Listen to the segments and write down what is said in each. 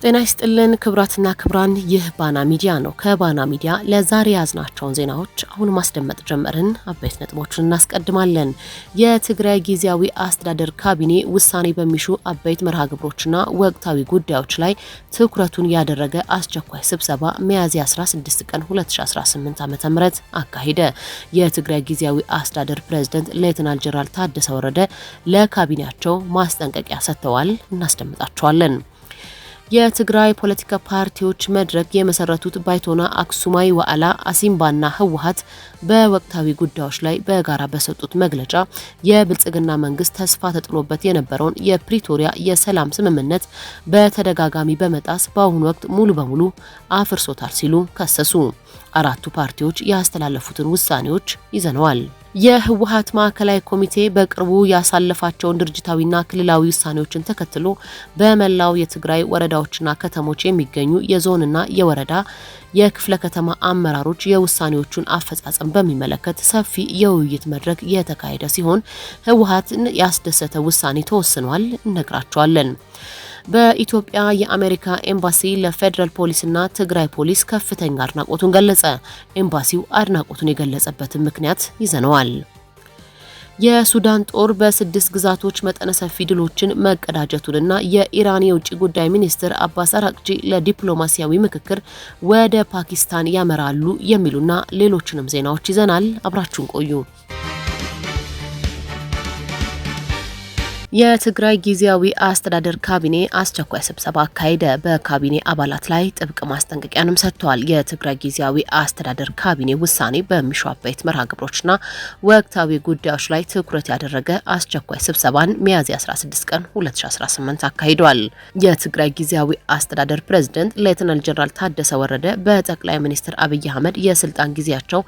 ጤና ይስጥልን ክብራትና ክብራን፣ ይህ ባና ሚዲያ ነው። ከባና ሚዲያ ለዛሬ ያዝናቸውን ዜናዎች አሁን ማስደመጥ ጀመርን። አበይት ነጥቦችን እናስቀድማለን። የትግራይ ጊዜያዊ አስተዳደር ካቢኔ ውሳኔ በሚሹ አበይት መርሃ ግብሮችና ወቅታዊ ጉዳዮች ላይ ትኩረቱን ያደረገ አስቸኳይ ስብሰባ ሚያዝያ 16 ቀን 2018 ዓ.ም አካሄደ። የትግራይ ጊዜያዊ አስተዳደር ፕሬዝዳንት ሌተናል ጄኔራል ታደሰ ወረደ ለካቢኔያቸው ማስጠንቀቂያ ሰጥተዋል። እናስደምጣቸዋለን። የትግራይ ፖለቲካ ፓርቲዎች መድረክ የመሰረቱት ባይቶና፣ አክሱማይ ዋዕላ፣ አሲምባና ህወሓት በወቅታዊ ጉዳዮች ላይ በጋራ በሰጡት መግለጫ የብልጽግና መንግስት ተስፋ ተጥሎበት የነበረውን የፕሪቶሪያ የሰላም ስምምነት በተደጋጋሚ በመጣስ በአሁኑ ወቅት ሙሉ በሙሉ አፍርሶታል ሲሉ ከሰሱ። አራቱ ፓርቲዎች ያስተላለፉትን ውሳኔዎች ይዘነዋል። የህወሓት ማዕከላዊ ኮሚቴ በቅርቡ ያሳለፋቸውን ድርጅታዊና ክልላዊ ውሳኔዎችን ተከትሎ በመላው የትግራይ ወረዳዎችና ከተሞች የሚገኙ የዞንና የወረዳ የክፍለ ከተማ አመራሮች የውሳኔዎቹን አፈጻጸም በሚመለከት ሰፊ የውይይት መድረክ የተካሄደ ሲሆን ህወሓትን ያስደሰተ ውሳኔ ተወስኗል። እነግራቸዋለን። በኢትዮጵያ የአሜሪካ ኤምባሲ ለፌደራል ፖሊስና ትግራይ ፖሊስ ከፍተኛ አድናቆቱን ገለጸ። ኤምባሲው አድናቆቱን የገለጸበትን ምክንያት ይዘነዋል። የሱዳን ጦር በ6 ግዛቶች መጠነ ሰፊ ድሎችን መቀዳጀቱንና የኢራን የውጭ ጉዳይ ሚኒስትር አባስ አራቅቺ ለዲፕሎማሲያዊ ምክክር ወደ ፓኪስታን ያመራሉ የሚሉና ሌሎችንም ዜናዎች ይዘናል። አብራችሁን ቆዩ። የትግራይ ጊዜያዊ አስተዳደር ካቢኔ አስቸኳይ ስብሰባ አካሄደ። በካቢኔ አባላት ላይ ጥብቅ ማስጠንቀቂያንም ሰጥቷል። የትግራይ ጊዜያዊ አስተዳደር ካቢኔ ውሳኔ በሚሹ አበይት መርሃ ግብሮችና ወቅታዊ ጉዳዮች ላይ ትኩረት ያደረገ አስቸኳይ ስብሰባን ሚያዝያ 16 ቀን 2018 አካሂዷል። የትግራይ ጊዜያዊ አስተዳደር ፕሬዝዳንት ሌተናል ጄኔራል ታደሰ ወረደ በጠቅላይ ሚኒስትር አብይ አህመድ የስልጣን ጊዜያቸው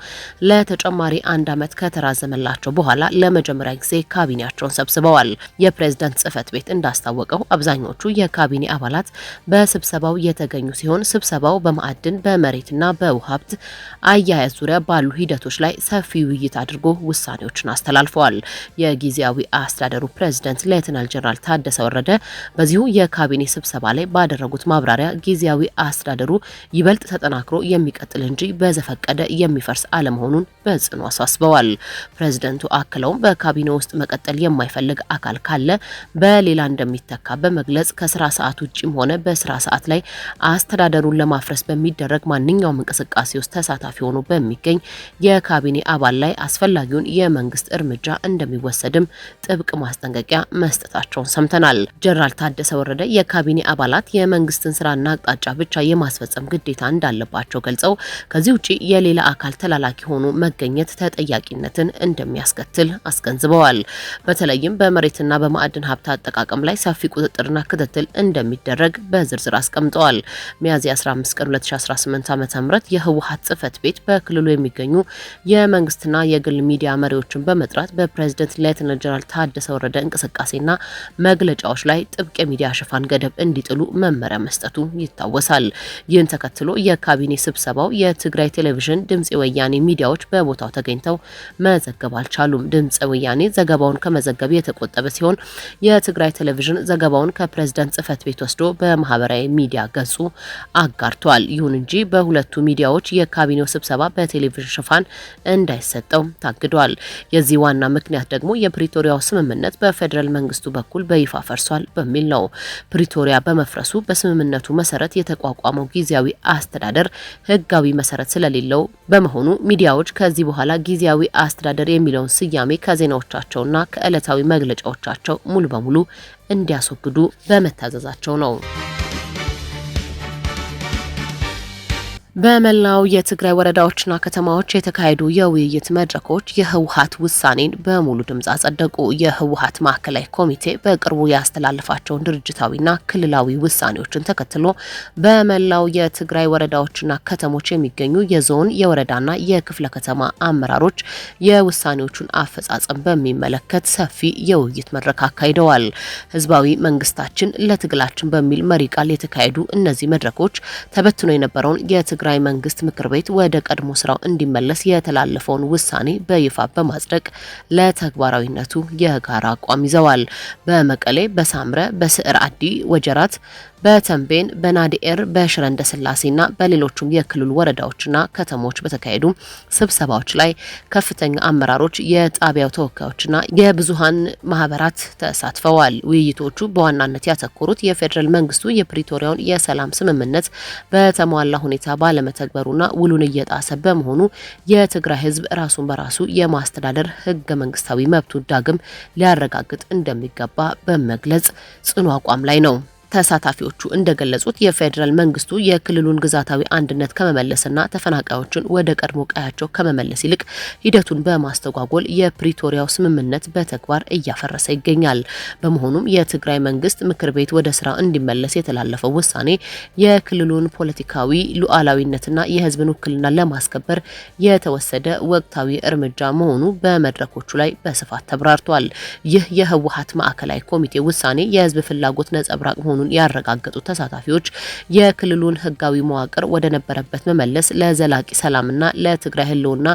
ለተጨማሪ 1 ዓመት ከተራዘመላቸው በኋላ ለመጀመሪያ ጊዜ ካቢኔያቸውን ሰብስበዋል። የፕሬዝዳንት ጽህፈት ቤት እንዳስታወቀው አብዛኞቹ የካቢኔ አባላት በስብሰባው የተገኙ ሲሆን ስብሰባው በማዕድን በመሬትና በውሃ ሀብት አያያዝ ዙሪያ ባሉ ሂደቶች ላይ ሰፊ ውይይት አድርጎ ውሳኔዎችን አስተላልፈዋል። የጊዜያዊ አስተዳደሩ ፕሬዝዳንት ሌተናል ጄኔራል ታደሰ ወረደ በዚሁ የካቢኔ ስብሰባ ላይ ባደረጉት ማብራሪያ ጊዜያዊ አስተዳደሩ ይበልጥ ተጠናክሮ የሚቀጥል እንጂ በዘፈቀደ የሚፈርስ አለመሆኑን በጽኑ አሳስበዋል። ፕሬዝዳንቱ አክለውም በካቢኔ ውስጥ መቀጠል የማይፈልግ አካል ካለ በሌላ እንደሚተካ በመግለጽ ከስራ ሰዓት ውጪም ሆነ በስራ ሰዓት ላይ አስተዳደሩን ለማፍረስ በሚደረግ ማንኛውም እንቅስቃሴ ውስጥ ተሳታፊ ሆኖ በሚገኝ የካቢኔ አባል ላይ አስፈላጊውን የመንግስት እርምጃ እንደሚወሰድም ጥብቅ ማስጠንቀቂያ መስጠታቸውን ሰምተናል። ጄኔራል ታደሰ ወረደ የካቢኔ አባላት የመንግስትን ስራና አቅጣጫ ብቻ የማስፈጸም ግዴታ እንዳለባቸው ገልጸው ከዚህ ውጪ የሌላ አካል ተላላኪ ሆኖ መገኘት ተጠያቂነትን እንደሚያስከትል አስገንዝበዋል። በተለይም በመሬትና በማዕድን ሀብት አጠቃቀም ላይ ሰፊ ቁጥጥርና ክትትል እንደሚደረግ በዝርዝር አስቀምጠዋል። ሚያዝያ 15 ቀን 2018 ዓ.ም የህወሓት ጽህፈት ቤት በክልሉ የሚገኙ የመንግስትና የግል ሚዲያ መሪዎችን በመጥራት በፕሬዝዳንት ሌተናል ጄኔራል ታደሰ ወረደ እንቅስቃሴና መግለጫዎች ላይ ጥብቅ የሚዲያ ሽፋን ገደብ እንዲጥሉ መመሪያ መስጠቱ ይታወሳል። ይህን ተከትሎ የካቢኔ ስብሰባው የትግራይ ቴሌቪዥን፣ ድምጽ ወያኔ ሚዲያዎች በቦታው ተገኝተው መዘገብ አልቻሉም። ድምጽ ወያኔ ዘገባውን ከመዘገብ የተቆጠበ ሲሆን የትግራይ ቴሌቪዥን ዘገባውን ከፕሬዝዳንት ጽህፈት ቤት ወስዶ በማህበራዊ ሚዲያ ገጹ አጋርቷል። ይሁን እንጂ በሁለቱ ሚዲያዎች የካቢኔው ስብሰባ በቴሌቪዥን ሽፋን እንዳይሰጠው ታግዷል። የዚህ ዋና ምክንያት ደግሞ የፕሪቶሪያው ስምምነት በፌዴራል መንግስቱ በኩል በይፋ ፈርሷል በሚል ነው። ፕሪቶሪያ በመፍረሱ በስምምነቱ መሰረት የተቋቋመው ጊዜያዊ አስተዳደር ህጋዊ መሰረት ስለሌለው በመሆኑ ሚዲያዎች ከዚህ በኋላ ጊዜያዊ አስተዳደር የሚለውን ስያሜ ከዜናዎቻቸውና ከዕለታዊ መግለጫዎቻቸው ሙሉ በሙሉ እንዲያስወግዱ በመታዘዛቸው ነው። በመላው የትግራይ ወረዳዎችና ከተማዎች የተካሄዱ የውይይት መድረኮች የህወሓት ውሳኔን በሙሉ ድምጽ አጸደቁ። የህወሓት ማዕከላዊ ኮሚቴ በቅርቡ ያስተላለፋቸውን ድርጅታዊና ክልላዊ ውሳኔዎችን ተከትሎ በመላው የትግራይ ወረዳዎችና ከተሞች የሚገኙ የዞን የወረዳና የክፍለ ከተማ አመራሮች የውሳኔዎቹን አፈጻጸም በሚመለከት ሰፊ የውይይት መድረክ አካሂደዋል። ህዝባዊ መንግስታችን ለትግላችን በሚል መሪ ቃል የተካሄዱ እነዚህ መድረኮች ተበትኖ የነበረውን የትግራይ መንግስት ምክር ቤት ወደ ቀድሞ ስራው እንዲመለስ የተላለፈውን ውሳኔ በይፋ በማጽደቅ ለተግባራዊነቱ የጋራ አቋም ይዘዋል። በመቀሌ፣ በሳምረ፣ በስዕር አዲ ወጀራት በተንቤን፣ በናዲኤር፣ በሽረ እንዳስላሴና በሌሎችም የክልሉ ወረዳዎችና ከተሞች በተካሄዱ ስብሰባዎች ላይ ከፍተኛ አመራሮች፣ የጣቢያው ተወካዮችና የብዙሃን ማህበራት ተሳትፈዋል። ውይይቶቹ በዋናነት ያተኮሩት የፌዴራል መንግስቱ የፕሪቶሪያውን የሰላም ስምምነት በተሟላ ሁኔታ ባለመተግበሩና ውሉን እየጣሰ በመሆኑ የትግራይ ህዝብ ራሱን በራሱ የማስተዳደር ህገ መንግስታዊ መብቱን ዳግም ሊያረጋግጥ እንደሚገባ በመግለጽ ጽኑ አቋም ላይ ነው። ተሳታፊዎቹ እንደገለጹት የፌዴራል መንግስቱ የክልሉን ግዛታዊ አንድነት ከመመለስና ተፈናቃዮችን ወደ ቀድሞ ቀያቸው ከመመለስ ይልቅ ሂደቱን በማስተጓጎል የፕሪቶሪያው ስምምነት በተግባር እያፈረሰ ይገኛል። በመሆኑም የትግራይ መንግስት ምክር ቤት ወደ ስራ እንዲመለስ የተላለፈው ውሳኔ የክልሉን ፖለቲካዊ ሉዓላዊነትና የህዝብን ውክልና ለማስከበር የተወሰደ ወቅታዊ እርምጃ መሆኑ በመድረኮቹ ላይ በስፋት ተብራርቷል። ይህ የህወሓት ማዕከላዊ ኮሚቴ ውሳኔ የህዝብ ፍላጎት ነጸብራቅ መሆኑ ያረጋገጡ ተሳታፊዎች የክልሉን ህጋዊ መዋቅር ወደ ነበረበት መመለስ ለዘላቂ ሰላምና ለትግራይ ህልውና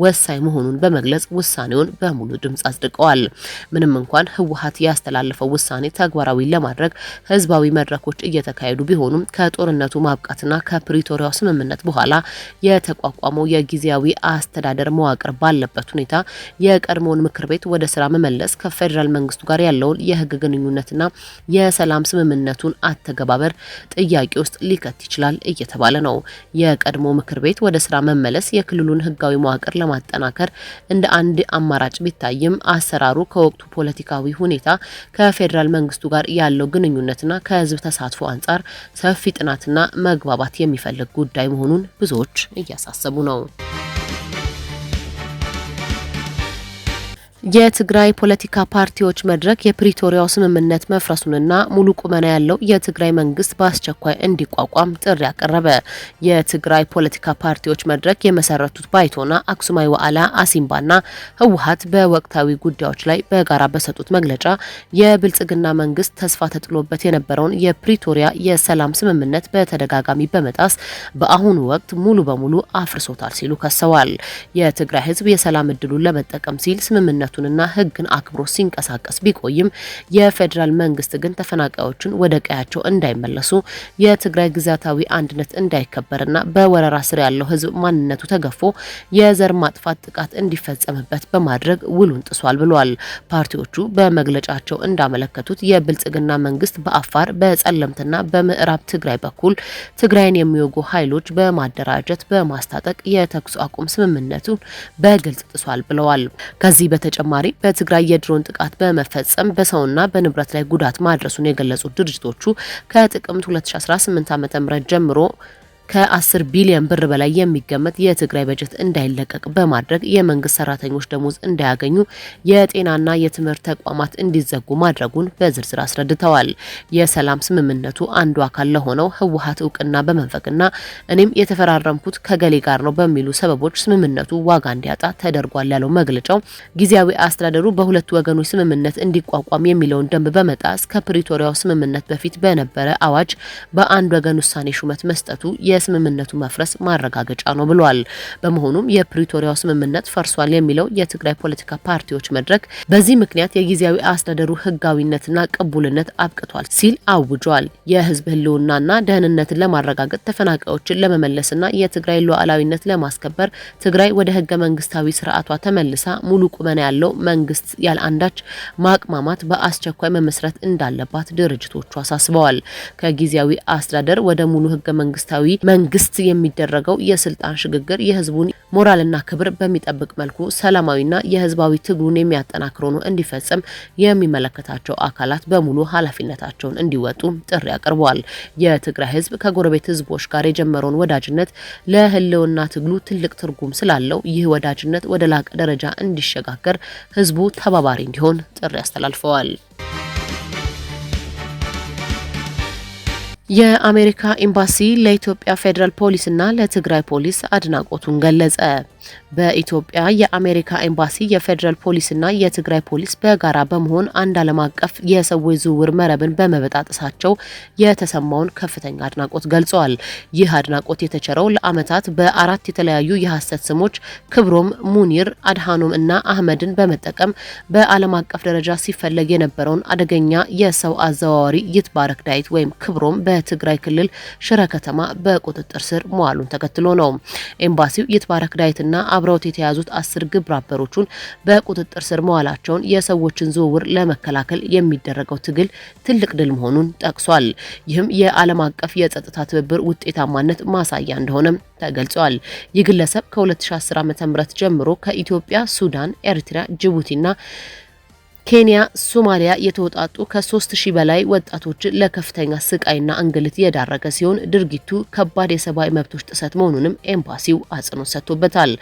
ወሳኝ መሆኑን በመግለጽ ውሳኔውን በሙሉ ድምጽ አጽድቀዋል። ምንም እንኳን ህወሓት ያስተላለፈው ውሳኔ ተግባራዊ ለማድረግ ህዝባዊ መድረኮች እየተካሄዱ ቢሆኑም ከጦርነቱ ማብቃትና ከፕሪቶሪያው ስምምነት በኋላ የተቋቋመው የጊዜያዊ አስተዳደር መዋቅር ባለበት ሁኔታ የቀድሞውን ምክር ቤት ወደ ስራ መመለስ ከፌዴራል መንግስቱ ጋር ያለውን የህግ ግንኙነትና የሰላም ስምምነት ቱን አተገባበር ጥያቄ ውስጥ ሊከት ይችላል እየተባለ ነው። የቀድሞ ምክር ቤት ወደ ስራ መመለስ የክልሉን ህጋዊ መዋቅር ለማጠናከር እንደ አንድ አማራጭ ቢታይም አሰራሩ ከወቅቱ ፖለቲካዊ ሁኔታ ከፌዴራል መንግስቱ ጋር ያለው ግንኙነትና ከህዝብ ተሳትፎ አንጻር ሰፊ ጥናትና መግባባት የሚፈልግ ጉዳይ መሆኑን ብዙዎች እያሳሰቡ ነው። የትግራይ ፖለቲካ ፓርቲዎች መድረክ የፕሪቶሪያው ስምምነት መፍረሱንና ሙሉ ቁመና ያለው የትግራይ መንግስት በአስቸኳይ እንዲቋቋም ጥሪ አቀረበ። የትግራይ ፖለቲካ ፓርቲዎች መድረክ የመሰረቱት ባይቶና፣ አክሱማይ ወአላ፣ አሲምባና ህወሓት በወቅታዊ ጉዳዮች ላይ በጋራ በሰጡት መግለጫ የብልጽግና መንግስት ተስፋ ተጥሎበት የነበረውን የፕሪቶሪያ የሰላም ስምምነት በተደጋጋሚ በመጣስ በአሁኑ ወቅት ሙሉ በሙሉ አፍርሶታል ሲሉ ከሰዋል። የትግራይ ህዝብ የሰላም እድሉን ለመጠቀም ሲል ስምምነቱ ና ህግን አክብሮ ሲንቀሳቀስ ቢቆይም የፌዴራል መንግስት ግን ተፈናቃዮችን ወደ ቀያቸው እንዳይመለሱ የትግራይ ግዛታዊ አንድነት እንዳይከበርና በወረራ ስር ያለው ህዝብ ማንነቱ ተገፎ የዘር ማጥፋት ጥቃት እንዲፈጸምበት በማድረግ ውሉን ጥሷል ብሏል። ፓርቲዎቹ በመግለጫቸው እንዳመለከቱት የብልጽግና መንግስት በአፋር በጸለምትና በምዕራብ ትግራይ በኩል ትግራይን የሚወጉ ኃይሎች በማደራጀት በማስታጠቅ የተኩስ አቁም ስምምነቱን በግልጽ ጥሷል ብለዋል። ከዚህ በተጨማሪ በትግራይ የድሮን ጥቃት በመፈጸም በሰውና በንብረት ላይ ጉዳት ማድረሱን የገለጹት ድርጅቶቹ ከጥቅምት 2018 ዓ.ም ጀምሮ ከ10 ቢሊዮን ብር በላይ የሚገመት የትግራይ በጀት እንዳይለቀቅ በማድረግ የመንግስት ሰራተኞች ደሞዝ እንዳያገኙ፣ የጤናና የትምህርት ተቋማት እንዲዘጉ ማድረጉን በዝርዝር አስረድተዋል። የሰላም ስምምነቱ አንዱ አካል ለሆነው ህወሓት እውቅና በመንፈግና እኔም የተፈራረምኩት ከገሌ ጋር ነው በሚሉ ሰበቦች ስምምነቱ ዋጋ እንዲያጣ ተደርጓል ያለው መግለጫው ጊዜያዊ አስተዳደሩ በሁለቱ ወገኖች ስምምነት እንዲቋቋም የሚለውን ደንብ በመጣስ ከፕሪቶሪያው ስምምነት በፊት በነበረ አዋጅ በአንድ ወገን ውሳኔ ሹመት መስጠቱ የስምምነቱ መፍረስ ማረጋገጫ ነው ብሏል። በመሆኑም የፕሪቶሪያው ስምምነት ፈርሷል የሚለው የትግራይ ፖለቲካ ፓርቲዎች መድረክ በዚህ ምክንያት የጊዜያዊ አስተዳደሩ ህጋዊነትና ቅቡልነት አብቅቷል ሲል አውጇል። የህዝብ ህልውናና ደህንነትን ለማረጋገጥ ተፈናቃዮችን ለመመለስና የትግራይ ሉዓላዊነት ለማስከበር ትግራይ ወደ ህገ መንግስታዊ ስርዓቷ ተመልሳ ሙሉ ቁመና ያለው መንግስት ያለ አንዳች ማቅማማት በአስቸኳይ መመስረት እንዳለባት ድርጅቶቹ አሳስበዋል። ከጊዜያዊ አስተዳደር ወደ ሙሉ ህገ መንግስታዊ መንግስት የሚደረገው የስልጣን ሽግግር የህዝቡን ሞራልና ክብር በሚጠብቅ መልኩ ሰላማዊና የህዝባዊ ትግሉን የሚያጠናክር ሆኖ እንዲፈጸም የሚመለከታቸው አካላት በሙሉ ኃላፊነታቸውን እንዲወጡ ጥሪ አቅርበዋል። የትግራይ ህዝብ ከጎረቤት ህዝቦች ጋር የጀመረውን ወዳጅነት ለህልውና ትግሉ ትልቅ ትርጉም ስላለው ይህ ወዳጅነት ወደ ላቀ ደረጃ እንዲሸጋገር ህዝቡ ተባባሪ እንዲሆን ጥሪ አስተላልፈዋል። የአሜሪካ ኤምባሲ ለኢትዮጵያ ፌዴራል ፖሊስና ለትግራይ ፖሊስ አድናቆቱን ገለጸ። በኢትዮጵያ የአሜሪካ ኤምባሲ፣ የፌዴራል ፖሊስና የትግራይ ፖሊስ በጋራ በመሆን አንድ ዓለም አቀፍ የሰዎች ዝውውር መረብን በመበጣጠሳቸው የተሰማውን ከፍተኛ አድናቆት ገልጸዋል። ይህ አድናቆት የተቸረው ለዓመታት በአራት የተለያዩ የሐሰት ስሞች ክብሮም፣ ሙኒር፣ አድሃኖም እና አህመድን በመጠቀም በዓለም አቀፍ ደረጃ ሲፈለግ የነበረውን አደገኛ የሰው አዘዋዋሪ ይትባረክ ዳዊት ወይም ክብሮም በትግራይ ክልል ሽረ ከተማ በቁጥጥር ስር መዋሉን ተከትሎ ነው። ኤምባሲው ይትባረክ ዳዊትና አብረውት የተያዙት 10 ግብረ አበሮቹን በቁጥጥር ስር መዋላቸውን የሰዎችን ዝውውር ለመከላከል የሚደረገው ትግል ትልቅ ድል መሆኑን ጠቅሷል። ይህም የዓለም አቀፍ የጸጥታ ትብብር ውጤታማነት ማሳያ እንደሆነም ተገልጿል። ይህ ግለሰብ ከ2010 ዓ.ም ጀምሮ ከኢትዮጵያ፣ ሱዳን፣ ኤርትራ፣ ጅቡቲና ኬንያ፣ ሶማሊያ የተወጣጡ ከ3000 በላይ ወጣቶችን ለከፍተኛ ስቃይና እንግልት የዳረገ ሲሆን ድርጊቱ ከባድ የሰብአዊ መብቶች ጥሰት መሆኑንም ኤምባሲው አጽንኦት ሰጥቶበታል።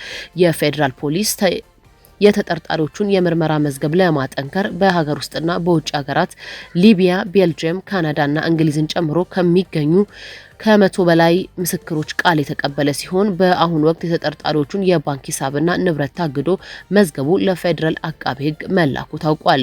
የፌዴራል ፖሊስ የተጠርጣሪዎቹን የምርመራ መዝገብ ለማጠንከር በሀገር ውስጥና በውጭ ሀገራት ሊቢያ፣ ቤልጅየም፣ ካናዳና እንግሊዝን ጨምሮ ከሚገኙ ከ100 በላይ ምስክሮች ቃል የተቀበለ ሲሆን በአሁኑ ወቅት የተጠርጣሪዎቹን የባንክ ሂሳብና ንብረት ታግዶ መዝገቡ ለፌዴራል አቃቤ ሕግ መላኩ ታውቋል።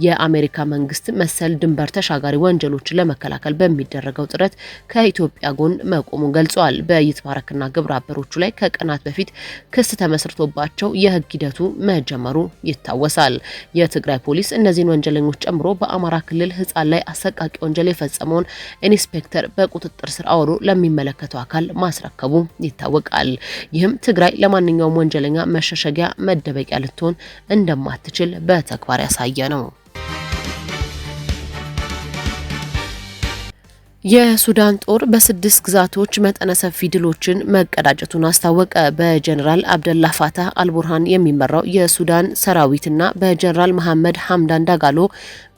የአሜሪካ መንግስት መሰል ድንበር ተሻጋሪ ወንጀሎችን ለመከላከል በሚደረገው ጥረት ከኢትዮጵያ ጎን መቆሙን ገልጿል። በይትባረክና ግብረ አበሮቹ ላይ ከቀናት በፊት ክስ ተመስርቶባቸው የህግ ሂደቱ መጀመሩ ይታወሳል። የትግራይ ፖሊስ እነዚህን ወንጀለኞች ጨምሮ በአማራ ክልል ህጻን ላይ አሰቃቂ ወንጀል የፈጸመውን ኢንስፔክተር በቁጥጥር ስር ለሚመለከተው አካል ማስረከቡ ይታወቃል። ይህም ትግራይ ለማንኛውም ወንጀለኛ መሸሸጊያ መደበቂያ ልትሆን እንደማትችል በተግባር ያሳየ ነው። የሱዳን ጦር በ6 ግዛቶች መጠነ ሰፊ ድሎችን መቀዳጀቱን አስታወቀ። በጀነራል አብደላ ፋታህ አልቡርሃን የሚመራው የሱዳን ሰራዊትና በጀነራል መሐመድ ሐምዳን ዳጋሎ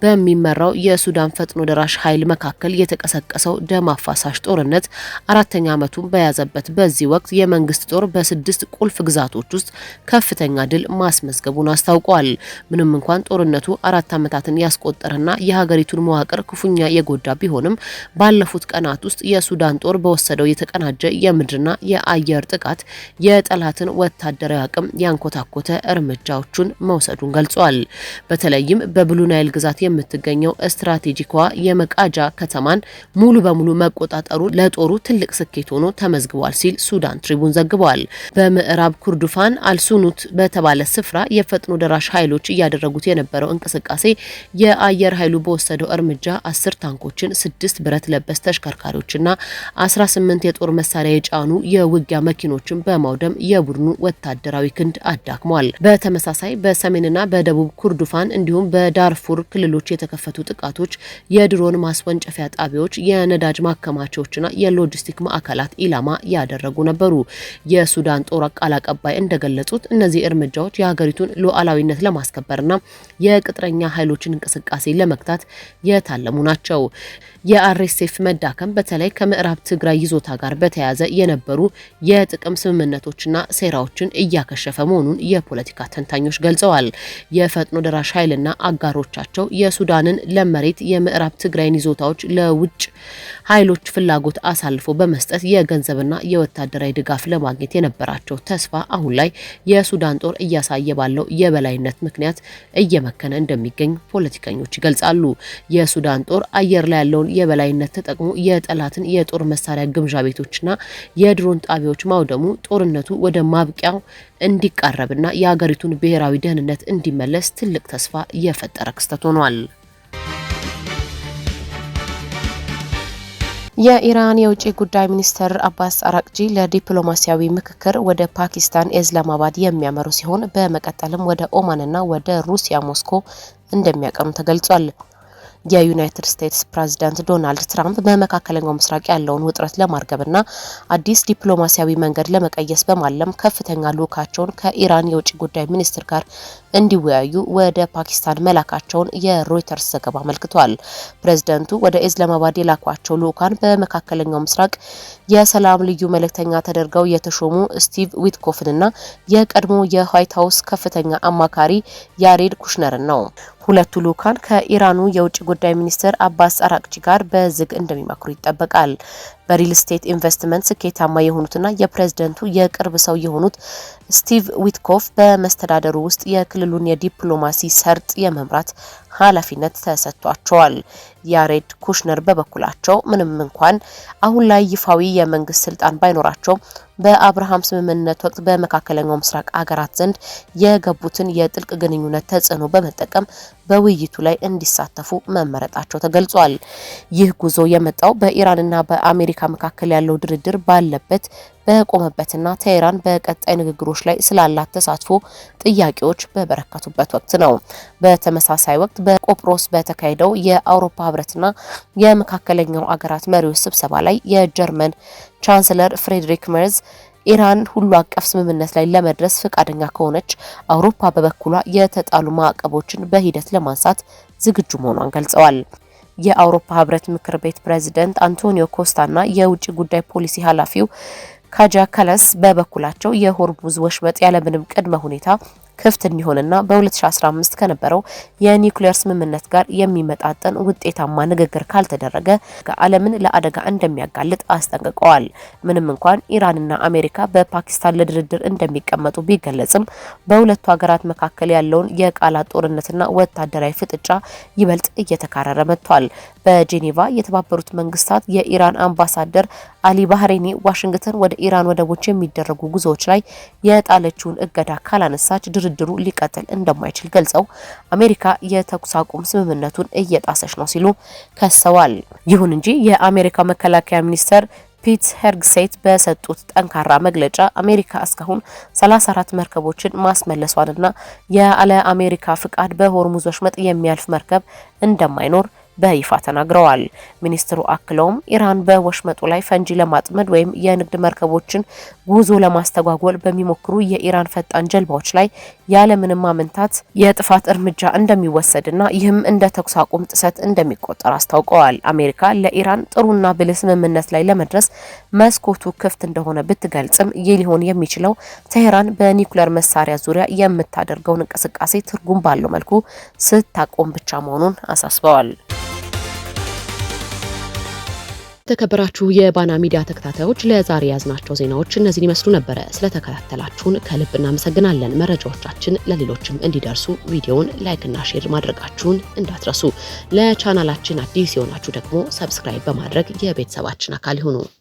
በሚመራው የሱዳን ፈጥኖ ደራሽ ኃይል መካከል የተቀሰቀሰው ደም አፋሳሽ ጦርነት 4ኛ ዓመቱን በያዘበት በዚህ ወቅት የመንግስት ጦር በ6 ቁልፍ ግዛቶች ውስጥ ከፍተኛ ድል ማስመዝገቡን አስታውቋል። ምንም እንኳን ጦርነቱ 4 ዓመታትን ያስቆጠረና የሀገሪቱን መዋቅር ክፉኛ የጎዳ ቢሆንም ባለፉት ቀናት ውስጥ የሱዳን ጦር በወሰደው የተቀናጀ የምድርና የአየር ጥቃት የጠላትን ወታደራዊ አቅም ያንኮታኮተ እርምጃዎችን መውሰዱን ገልጿል። በተለይም በብሉ ናይል ግዛት የምትገኘው ስትራቴጂኳ የመቃጃ ከተማን ሙሉ በሙሉ መቆጣጠሩ ለጦሩ ትልቅ ስኬት ሆኖ ተመዝግቧል ሲል ሱዳን ትሪቡን ዘግቧል። በምዕራብ ኩርዱፋን አልሱኑት በተባለ ስፍራ የፈጥኖ ደራሽ ኃይሎች እያደረጉት የነበረው እንቅስቃሴ የአየር ኃይሉ በወሰደው እርምጃ 10 ታንኮችን፣ 6 ብረት ለበስ ተሽከርካሪዎችና 18 የጦር መሳሪያ የጫኑ የውጊያ መኪኖችን በማውደም የቡድኑ ወታደራዊ ክንድ አዳክሟል። በተመሳሳይ በሰሜንና በደቡብ ኩርዱፋን እንዲሁም በዳርፉር ክልሎች የተከፈቱ ጥቃቶች የድሮን ማስወንጨፊያ ጣቢያዎች፣ የነዳጅ ማከማቻዎችና የሎጂስቲክ ማዕከላት ኢላማ ያደረጉ ነበሩ። የሱዳን ጦር ቃል አቀባይ እንደገለጹት እነዚህ እርምጃዎች የሀገሪቱን ሉዓላዊነት ለማስከበርና የቅጥረኛ ኃይሎችን እንቅስቃሴ ለመግታት የታለሙ ናቸው። የአርኤስኤፍ መዳከም በተለይ ከምዕራብ ትግራይ ይዞታ ጋር በተያያዘ የነበሩ የጥቅም ስምምነቶችና ሴራዎችን እያከሸፈ መሆኑን የፖለቲካ ተንታኞች ገልጸዋል። የፈጥኖ ደራሽ ኃይልና አጋሮቻቸው የሱዳንን ለም መሬት፣ የምዕራብ ትግራይን ይዞታዎች ለውጭ ኃይሎች ፍላጎት አሳልፎ በመስጠት የገንዘብና የወታደራዊ ድጋፍ ለማግኘት የነበራቸው ተስፋ አሁን ላይ የሱዳን ጦር እያሳየ ባለው የበላይነት ምክንያት እየመከነ እንደሚገኝ ፖለቲከኞች ይገልጻሉ። የሱዳን ጦር አየር ላይ ያለውን የበላይነት ተጠቅሞ የጠላትን የጦር መሳሪያ ግምጃ ቤቶችና የድሮን ጣቢያዎች ማውደሙ ጦርነቱ ወደ ማብቂያው እንዲቃረብና የሀገሪቱን ብሔራዊ ደህንነት እንዲመለስ ትልቅ ተስፋ የፈጠረ ክስተት ሆኗል። የኢራን የውጭ ጉዳይ ሚኒስትር አባስ አራቅጂ ለዲፕሎማሲያዊ ምክክር ወደ ፓኪስታን ኢስላማባድ የሚያመሩ ሲሆን በመቀጠልም ወደ ኦማንና ወደ ሩሲያ ሞስኮ እንደሚያቀኑ ተገልጿል። የዩናይትድ ስቴትስ ፕሬዝዳንት ዶናልድ ትራምፕ በመካከለኛው ምስራቅ ያለውን ውጥረት ለማርገብና አዲስ ዲፕሎማሲያዊ መንገድ ለመቀየስ በማለም ከፍተኛ ልኡካቸውን ከኢራን የውጭ ጉዳይ ሚኒስትር ጋር እንዲወያዩ ወደ ፓኪስታን መላካቸውን የሮይተርስ ዘገባ አመልክቷል። ፕሬዝዳንቱ ወደ ኢስላማባድ የላኳቸው ልኡካን በመካከለኛው ምስራቅ የሰላም ልዩ መልእክተኛ ተደርገው የተሾሙ ስቲቭ ዊትኮፍንና የቀድሞ የዋይት ሀውስ ከፍተኛ አማካሪ ያሬድ ኩሽነርን ነው። ሁለቱ ልኡካን ከኢራኑ የውጭ ጉዳይ ሚኒስትር አባስ አራቅቺ ጋር በዝግ እንደሚመክሩ ይጠበቃል። በሪል ስቴት ኢንቨስትመንት ስኬታማ የሆኑትና የፕሬዝደንቱ የቅርብ ሰው የሆኑት ስቲቭ ዊትኮፍ በመስተዳደሩ ውስጥ የክልሉን የዲፕሎማሲ ሰርጥ የመምራት ኃላፊነት ተሰጥቷቸዋል። ያሬድ ኩሽነር በበኩላቸው ምንም እንኳን አሁን ላይ ይፋዊ የመንግስት ስልጣን ባይኖራቸው በአብርሃም ስምምነት ወቅት በመካከለኛው ምስራቅ አገራት ዘንድ የገቡትን የጥልቅ ግንኙነት ተጽዕኖ በመጠቀም በውይይቱ ላይ እንዲሳተፉ መመረጣቸው ተገልጿል። ይህ ጉዞ የመጣው በኢራንና በአሜሪካ መካከል ያለው ድርድር ባለበት በቆመበትና ቴህራን በቀጣይ ንግግሮች ላይ ስላላት ተሳትፎ ጥያቄዎች በበረከቱበት ወቅት ነው። በተመሳሳይ ወቅት በቆጵሮስ በተካሄደው የአውሮፓ ህብረትና የመካከለኛው አገራት መሪዎች ስብሰባ ላይ የጀርመን ቻንስለር ፍሬድሪክ ሜርዝ ኢራን ሁሉ አቀፍ ስምምነት ላይ ለመድረስ ፈቃደኛ ከሆነች አውሮፓ በበኩሏ የተጣሉ ማዕቀቦችን በሂደት ለማንሳት ዝግጁ መሆኗን ገልጸዋል። የአውሮፓ ህብረት ምክር ቤት ፕሬዝዳንት አንቶኒዮ ኮስታና የውጭ ጉዳይ ፖሊሲ ኃላፊው ካጃ ካላስ በበኩላቸው የሆርሙዝ ወሽመጥ ያለምንም ቅድመ ሁኔታ ክፍት እንዲሆንና በ2015 ከነበረው የኒውክሌር ስምምነት ጋር የሚመጣጠን ውጤታማ ንግግር ካልተደረገ ዓለምን ለአደጋ እንደሚያጋልጥ አስጠንቅቀዋል። ምንም እንኳን ኢራንና አሜሪካ በፓኪስታን ለድርድር እንደሚቀመጡ ቢገለጽም በሁለቱ ሀገራት መካከል ያለውን የቃላት ጦርነትና ወታደራዊ ፍጥጫ ይበልጥ እየተካረረ መጥቷል። በጄኔቫ የተባበሩት መንግስታት የኢራን አምባሳደር አሊ ባህሬኒ ዋሽንግተን ወደ ኢራን ወደቦች የሚደረጉ ጉዞዎች ላይ የጣለችውን እገዳ ካላነሳች ድርድሩ ሊቀጥል እንደማይችል ገልጸው አሜሪካ የተኩስ አቁም ስምምነቱን እየጣሰች ነው ሲሉ ከሰዋል። ይሁን እንጂ የአሜሪካ መከላከያ ሚኒስተር ፒት ሄርግሴት በሰጡት ጠንካራ መግለጫ አሜሪካ እስካሁን 34 መርከቦችን ማስመለሷንና ያለ አሜሪካ ፍቃድ በሆርሙዝ ወሽመጥ የሚያልፍ መርከብ እንደማይኖር በይፋ ተናግረዋል። ሚኒስትሩ አክለውም ኢራን በወሽመጡ ላይ ፈንጂ ለማጥመድ ወይም የንግድ መርከቦችን ጉዞ ለማስተጓጎል በሚሞክሩ የኢራን ፈጣን ጀልባዎች ላይ ያለምንም ማመንታት የጥፋት እርምጃ እንደሚወሰድና ይህም እንደ ተኩስ አቁም ጥሰት እንደሚቆጠር አስታውቀዋል። አሜሪካ ለኢራን ጥሩና ብልህ ስምምነት ላይ ለመድረስ መስኮቱ ክፍት እንደሆነ ብትገልጽም ይህ ሊሆን የሚችለው ቴህራን በኒውክሌር መሳሪያ ዙሪያ የምታደርገውን እንቅስቃሴ ትርጉም ባለው መልኩ ስታቆም ብቻ መሆኑን አሳስበዋል። የተከበራችሁ የባና ሚዲያ ተከታታዮች ለዛሬ ያዝናቸው ዜናዎች እነዚህን ይመስሉ ነበረ። ስለተከታተላችሁን ከልብ እናመሰግናለን። መረጃዎቻችን ለሌሎችም እንዲደርሱ ቪዲዮውን ላይክ እና ሼር ማድረጋችሁን እንዳትረሱ። ለቻናላችን አዲስ የሆናችሁ ደግሞ ሰብስክራይብ በማድረግ የቤተሰባችን አካል ይሁኑ።